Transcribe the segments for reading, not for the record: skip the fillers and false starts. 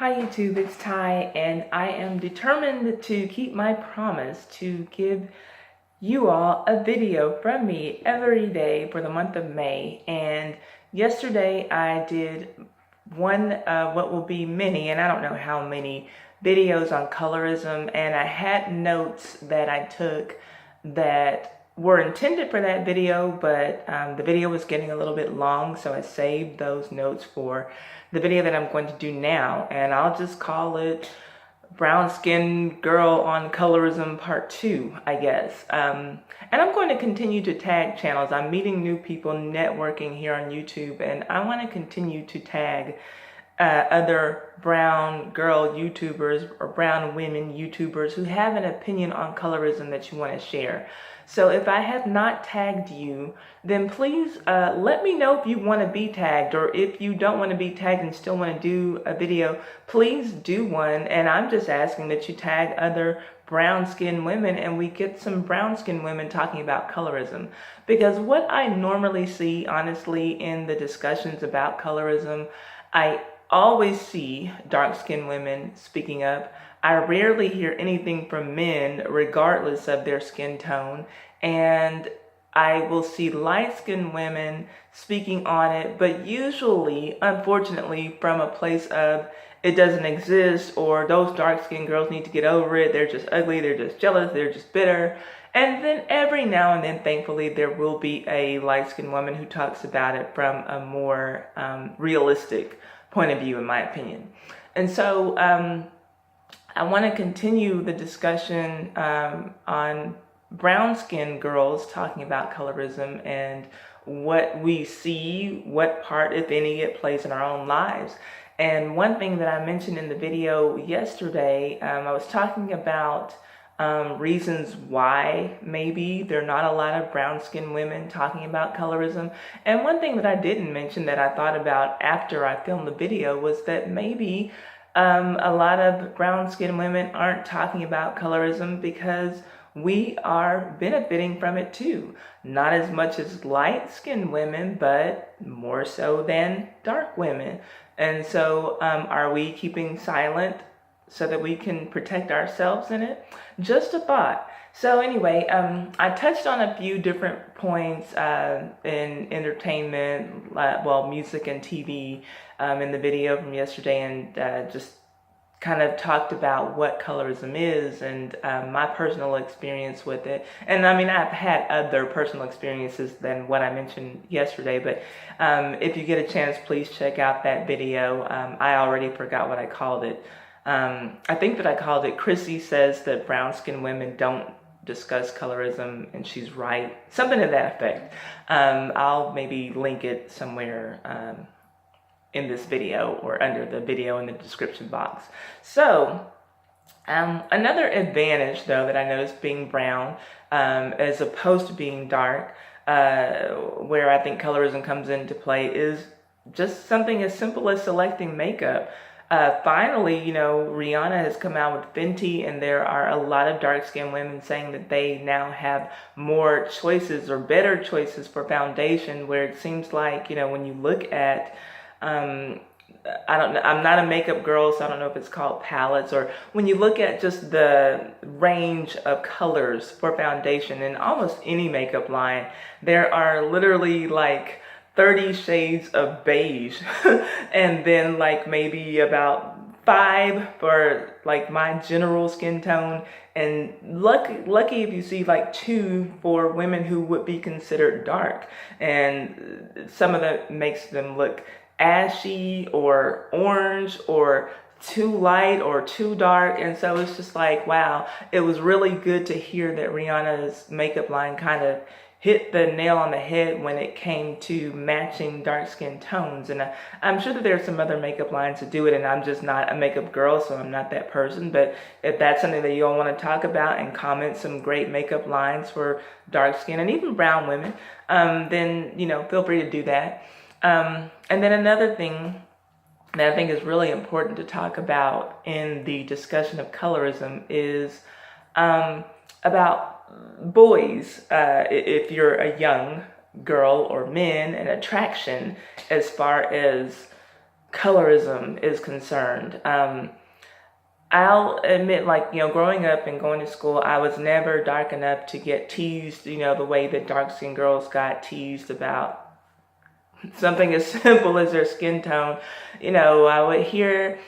Hi YouTube, it's Ty, and I am determined to keep my promise to give you all a video from me every day for the month of May. And yesterday I did one what will be many, and I don't know how many, videos on colorism, and I had notes that I took that were intended for that video, but the video was getting a little bit long, so I saved those notes for the video that I'm going to do now, and I'll just call it Brown Skinned Girl on Colorism Part 2, I guess. And I'm going to continue to tag channels. I'm meeting new people, networking here on YouTube, and I want to continue to tag other brown girl YouTubers or brown women YouTubers who have an opinion on colorism that you want to share. So if I have not tagged you, then please let me know if you want to be tagged, or if you don't want to be tagged and still want to do a video, please do one. And I'm just asking that you tag other brown-skinned women and we get some brown-skinned women talking about colorism. Because what I normally see, honestly, in the discussions about colorism, I always see dark-skinned women speaking up. I rarely hear anything from men, regardless of their skin tone, and I will see light-skinned women speaking on it, but usually, unfortunately, from a place of it doesn't exist, or those dark-skinned girls need to get over it, they're just ugly, they're just jealous, they're just bitter. And then every now and then, thankfully, there will be a light-skinned woman who talks about it from a more realistic point of view, in my opinion. And so I want to continue the discussion on brown-skinned girls talking about colorism and what we see, what part, if any, it plays in our own lives. And one thing that I mentioned in the video yesterday, I was talking about reasons why maybe there are not a lot of brown-skinned women talking about colorism. And one thing that I didn't mention that I thought about after I filmed the video was that maybe a lot of brown-skinned women aren't talking about colorism because we are benefiting from it too. Not as much as light-skinned women, but more so than dark women. And so are we keeping silent so that we can protect ourselves in it? Just a thought. So anyway, I touched on a few different points in entertainment, well, music and TV in the video from yesterday, and just kind of talked about what colorism is and my personal experience with it. And I mean, I've had other personal experiences than what I mentioned yesterday, but if you get a chance, please check out that video. I already forgot what I called it. I think that I called it Chrissy Says That Brown-Skinned Women Don't Discuss Colorism, and She's Right. Something to that effect. I'll maybe link it somewhere in this video or under the video in the description box. So another advantage though that I noticed being brown as opposed to being dark, where I think colorism comes into play, is just something as simple as selecting makeup. Finally, you know, Rihanna has come out with Fenty, and there are a lot of dark-skinned women saying that they now have more choices or better choices for foundation, where it seems like, you know, when you look at I don't know, I'm not a makeup girl, so I don't know if it's called palettes, or when you look at just the range of colors for foundation in almost any makeup line, there are literally like 30 shades of beige and then like maybe about 5 for like my general skin tone, and lucky if you see like 2 for women who would be considered dark, and some of that makes them look ashy or orange or too light or too dark. And so it's just like, wow, it was really good to hear that Rihanna's makeup line kind of hit the nail on the head when it came to matching dark skin tones. And I'm sure that there's some other makeup lines that do it, and I'm just not a makeup girl, so I'm not that person. But if that's something that you all want to talk about and comment some great makeup lines for dark skin and even brown women, then, you know, feel free to do that. And then another thing that I think is really important to talk about in the discussion of colorism is about boys, if you're a young girl or men, and attraction as far as colorism is concerned. I'll admit, like, growing up and going to school, I was never dark enough to get teased, the way that dark-skinned girls got teased about something as simple as their skin tone. I would hear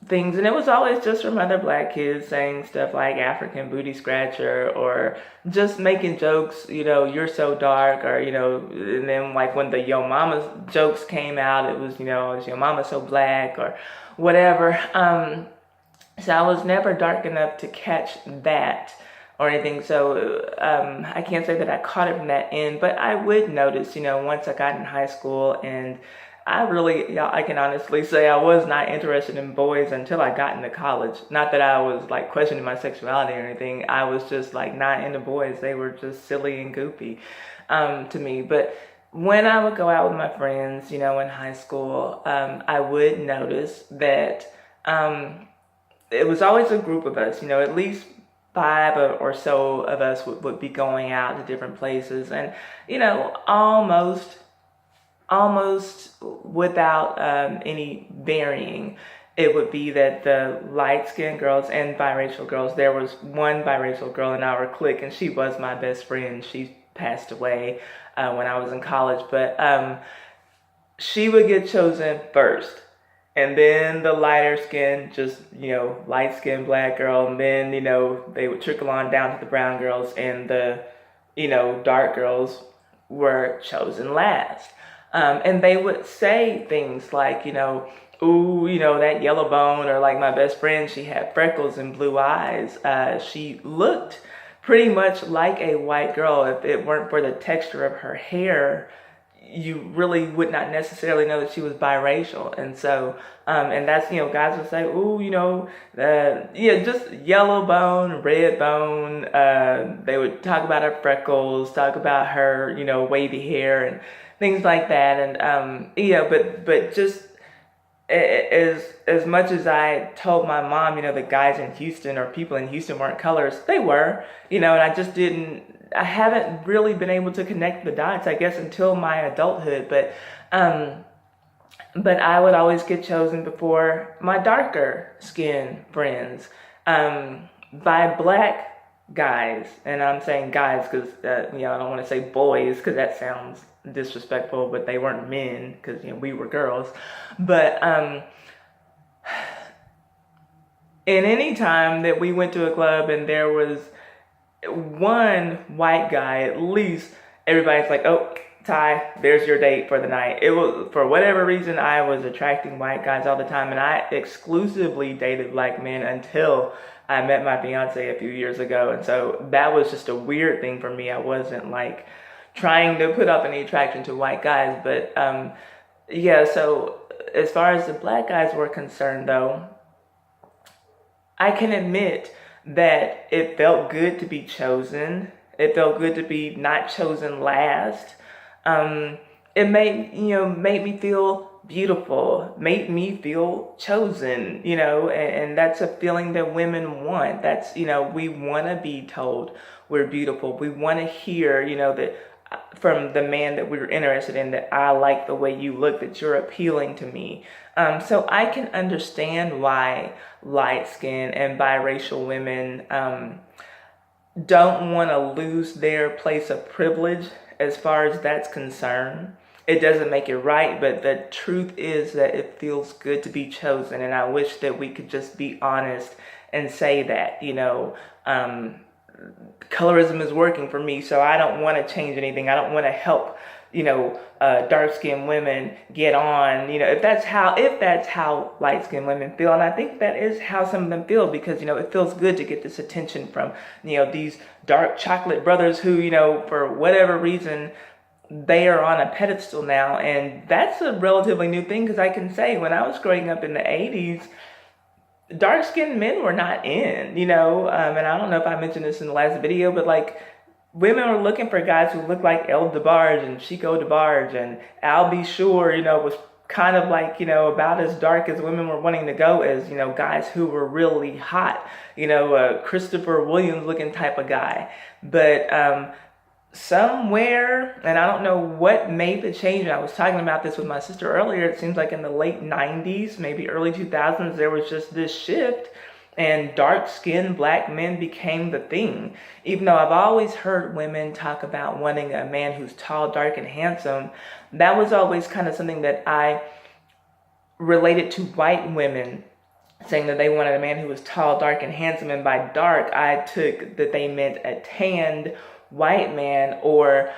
things, and it was always just from other black kids saying stuff like African booty scratcher, or just making jokes, you're so dark, or, and then like when the Yo Mama jokes came out, it was, is your mama so black, or whatever. So I was never dark enough to catch that or anything. So I can't say that I caught it from that end, but I would notice, once I got in high school, and I can honestly say I was not interested in boys until I got into college. Not that I was like questioning my sexuality or anything. I was just like not into boys. They were just silly and goofy to me. But when I would go out with my friends, in high school, I would notice that it was always a group of us, at least 5 or so of us would be going out to different places, and, almost without any varying, it would be that the light-skinned girls and biracial girls, there was one biracial girl in our clique, and she was my best friend. She passed away when I was in college, but she would get chosen first. And then the lighter skin, just, light-skinned black girl. And then, they would trickle on down to the brown girls. And the, dark girls were chosen last. And they would say things like, ooh, that yellow bone. Or like my best friend, she had freckles and blue eyes. She looked pretty much like a white girl. If it weren't for the texture of her hair, you really would not necessarily know that she was biracial. And so, and that's, guys would say, ooh, just yellow bone, red bone. They would talk about her freckles, talk about her, wavy hair and things like that. And, but just as much as I told my mom, the guys in Houston or people in Houston weren't colors, they were, and I haven't really been able to connect the dots, I guess, until my adulthood. But I would always get chosen before my darker skin friends by black guys. And I'm saying guys because, I don't want to say boys because that sounds disrespectful, but they weren't men because, we were girls. But in any time that we went to a club and there was one white guy, at least everybody's like, oh, Ty, there's your date for the night. It was, for whatever reason, I was attracting white guys all the time, and I exclusively dated black men until I met my fiance a few years ago. And so that was just a weird thing for me. I wasn't like trying to put up any attraction to white guys, but so as far as the black guys were concerned, though, I can admit that it felt good to be chosen. It felt good to be not chosen last. It made me feel beautiful, made me feel chosen, and that's a feeling that women want. That's, we want to be told we're beautiful. We want to hear, that from the man that we're interested in, that I like the way you look, that you're appealing to me. So I can understand why light-skinned and biracial women don't want to lose their place of privilege as far as that's concerned. It doesn't make it right, but the truth is that it feels good to be chosen, and I wish that we could just be honest and say that, colorism is working for me, so I don't want to change anything. I don't want to help, dark-skinned women get on, if that's how light-skinned women feel. And I think that is how some of them feel, because, it feels good to get this attention from, these dark chocolate brothers who, for whatever reason, they are on a pedestal now. And that's a relatively new thing, because I can say when I was growing up in the 80s, dark-skinned men were not in, and I don't know if I mentioned this in the last video, but like, women were looking for guys who looked like El DeBarge and Chico DeBarge, and Al B. Sure, was kind of like, about as dark as women were wanting to go as, guys who were really hot, a Christopher Williams looking type of guy. But somewhere, and I don't know what made the change. I was talking about this with my sister earlier. It seems like in the late 90s, maybe early 2000s, there was just this shift, and dark-skinned black men became the thing. Even though I've always heard women talk about wanting a man who's tall, dark, and handsome, that was always kind of something that I related to white women, saying that they wanted a man who was tall, dark, and handsome. And by dark, I took that they meant a tanned white man, or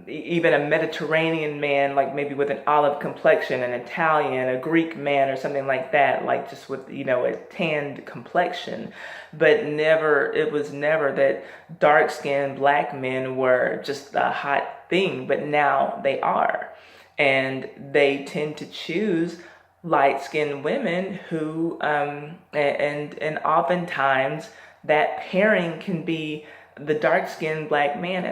even a Mediterranean man, like maybe with an olive complexion, an Italian, a Greek man, or something like that, like just with, a tanned complexion. But it was never that dark-skinned black men were just a hot thing, but now they are. And they tend to choose light-skinned women who, and oftentimes that pairing can be the dark-skinned black man,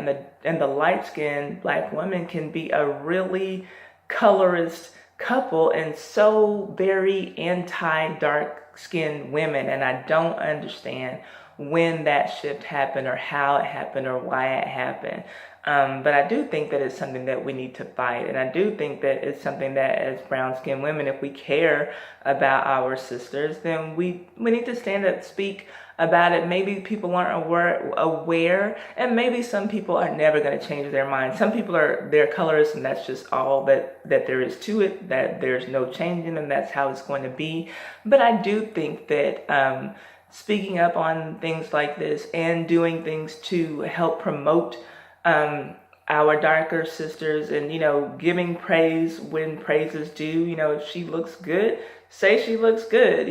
and the light-skinned black woman can be a really colorist couple, and so very anti-dark-skinned women. And I don't understand when that shift happened, or how it happened, or why it happened. But I do think that it's something that we need to fight. And I do think that it's something that, as brown-skinned women, if we care about our sisters, then we need to stand up, speak about it. Maybe people aren't aware, and maybe some people are never going to change their mind. Some people they're colorist, and that's just all that there is to it, that there's no changing, and that's how it's going to be. But I do think that speaking up on things like this and doing things to help promote our darker sisters, and giving praise when praise is due. If she looks good, say she looks good.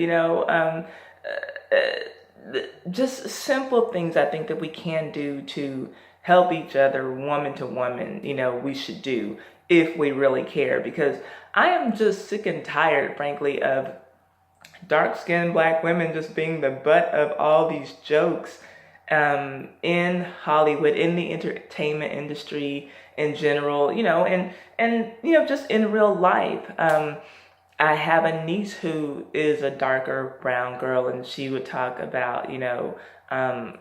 Just simple things I think that we can do to help each other, woman to woman. We should do if we really care, because I am just sick and tired, frankly, of dark-skinned black women just being the butt of all these jokes in Hollywood, in the entertainment industry in general, and just in real life. I have a niece who is a darker brown girl, and she would talk about,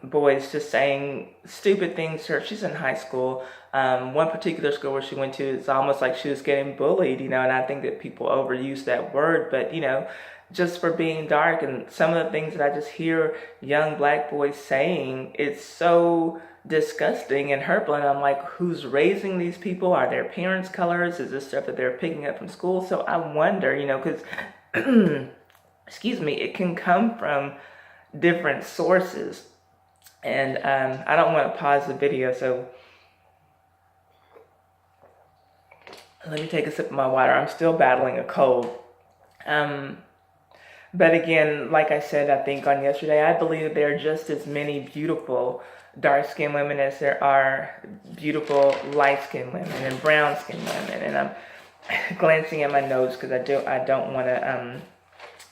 boys just saying stupid things to her. She's in high school. One particular school where she went to, it's almost like she was getting bullied, and I think that people overuse that word, but, just for being dark. And some of the things that I just hear young black boys saying, it's so disgusting and hurtful. And I'm like, who's raising these people? Are their parents colors? Is this stuff that they're picking up from school? So I wonder, because, excuse me, it can come from different sources. And I don't want to pause the video, so let me take a sip of my water. I'm still battling a cold. But again, like I said, I think on yesterday, I believe that there are just as many beautiful dark-skinned women as there are beautiful light-skinned women and brown-skinned women. And I'm glancing at my notes because I don't want to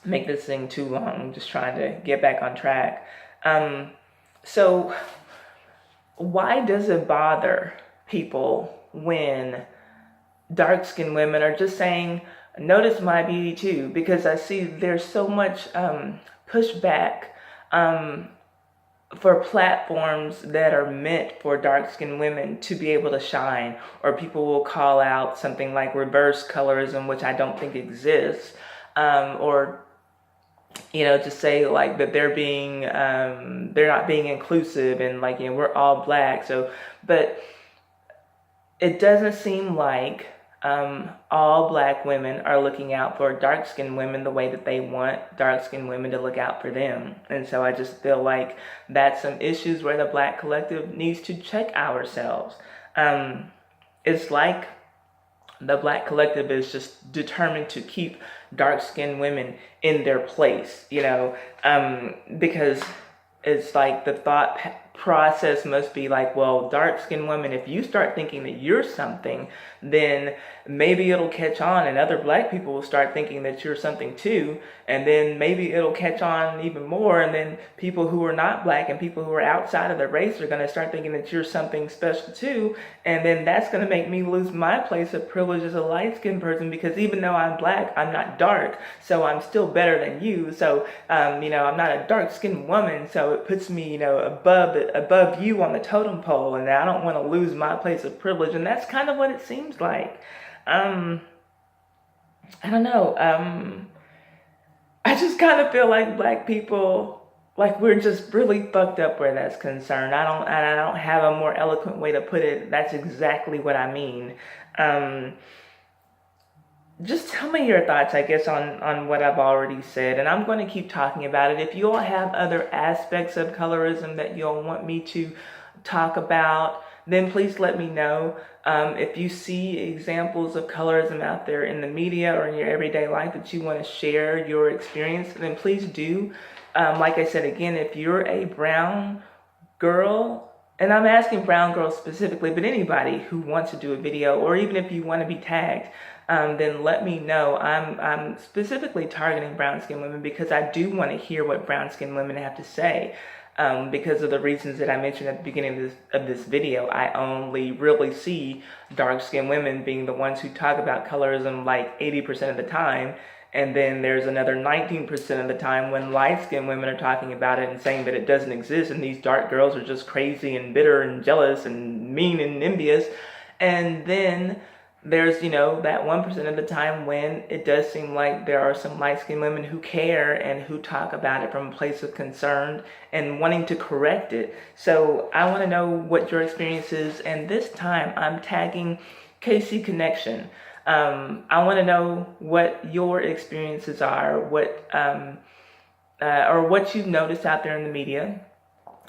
make this thing too long. I'm just trying to get back on track. So why does it bother people when dark-skinned women are just saying, notice my beauty too? Because I see there's so much pushback for platforms that are meant for dark-skinned women to be able to shine, or people will call out something like reverse colorism, which I don't think exists, or just say like that they're not being inclusive, and like, we're all black. So, but it doesn't seem like all black women are looking out for dark-skinned women the way that they want dark-skinned women to look out for them. And so I just feel like that's some issues where the black collective needs to check ourselves. It's like the black collective is just determined to keep dark-skinned women in their place, because it's like the thought process must be like, well, dark-skinned women, if you start thinking that you're something, then maybe it'll catch on, and other black people will start thinking that you're something too, and then maybe it'll catch on even more, and then people who are not black and people who are outside of the race are going to start thinking that you're something special too, and then that's going to make me lose my place of privilege as a light-skinned person, because even though I'm black, I'm not dark, so I'm still better than you. So I'm not a dark-skinned woman, so it puts me above put above you on the totem pole, and I don't want to lose my place of privilege. And that's kind of what it seems like. I don't know. I just kind of feel like black people, like we're just really fucked up where that's concerned. I don't have a more eloquent way to put it. That's exactly what I mean. Just tell me your thoughts, I guess, on what I've already said, and I'm going to keep talking about it. If you all have other aspects of colorism that you all want me to talk about, then please let me know. If you see examples of colorism out there in the media or in your everyday life that you want to share your experience, then please do. Like I said, again, if you're a brown girl, and I'm asking brown girls specifically, but anybody who wants to do a video, or even if you want to be tagged, then let me know. I'm specifically targeting brown-skinned women because I do want to hear what brown-skinned women have to say. Because of the reasons that I mentioned at the beginning of this video. I only really see dark-skinned women being the ones who talk about colorism like 80% of the time, and then there's another 19% of the time when light-skinned women are talking about it and saying that it doesn't exist, and these dark girls are just crazy and bitter and jealous and mean and envious. And then there's, you know, that 1% of the time when it does seem like there are some light-skinned women who care and who talk about it from a place of concern and wanting to correct it. So I want to know what your experience is, and this time I'm tagging KC Connection. I want to know what your experiences are, or what you've noticed out there in the media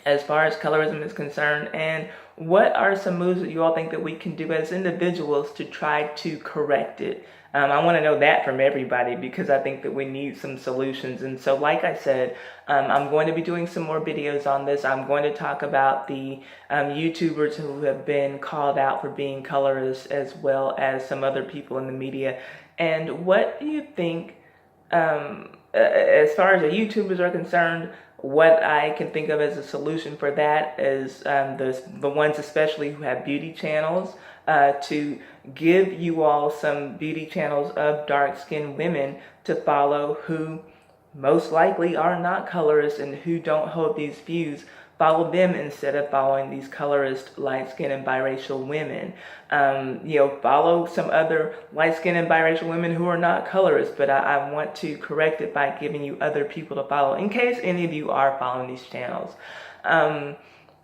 as far as colorism is concerned, and what are some moves that you all think that we can do as individuals to try to correct it? I want to know that from everybody because I think that we need some solutions. And so, like I said, I'm going to be doing some more videos on this. I'm going to talk about the YouTubers who have been called out for being colorist, as well as some other people in the media. And what do you think, as far as the YouTubers are concerned, what I can think of as a solution for that is the ones especially who have beauty channels, to give you all some beauty channels of dark-skinned women to follow who most likely are not colorists and who don't hold these views. Follow them instead of following these colorist, light-skinned, and biracial women. You know, follow some other light-skinned and biracial women who are not colorists, but I want to correct it by giving you other people to follow, in case any of you are following these channels.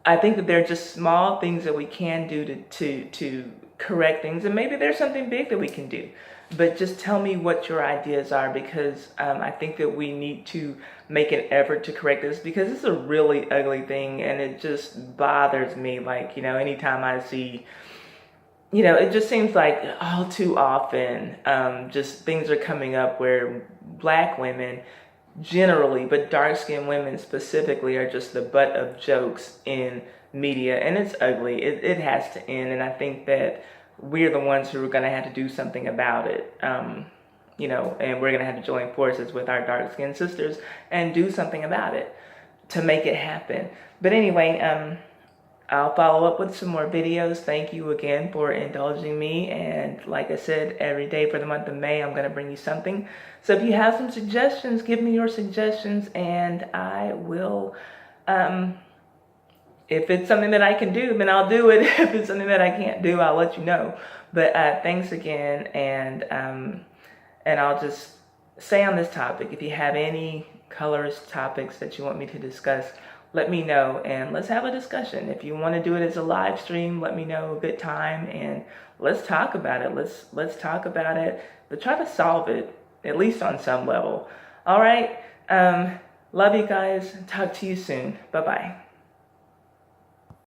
I think that there are just small things that we can do to correct things, and maybe there's something big that we can do. But just tell me what your ideas are, because I think that we need to make an effort to correct this, because it's a really ugly thing and it just bothers me. Like, you know, anytime I see, you know, it just seems like all too often just things are coming up where black women generally, but dark-skinned women specifically, are just the butt of jokes in media, and it's ugly. It has to end, and I think that we're the ones who are going to have to do something about it, you know, and we're going to have to join forces with our dark-skinned sisters and do something about it to make it happen. But anyway, I'll follow up with some more videos. Thank you again for indulging me, and like I said, every day for the month of May, I'm going to bring you something. So if you have some suggestions, give me your suggestions, and I will, if it's something that I can do, then I'll do it. If it's something that I can't do, I'll let you know. But thanks again, and I'll just say on this topic, if you have any colorist topics that you want me to discuss, let me know, and let's have a discussion. If you want to do it as a live stream, let me know a good time, and let's talk about it. Let's talk about it, but try to solve it, at least on some level. All right, love you guys. Talk to you soon. Bye-bye.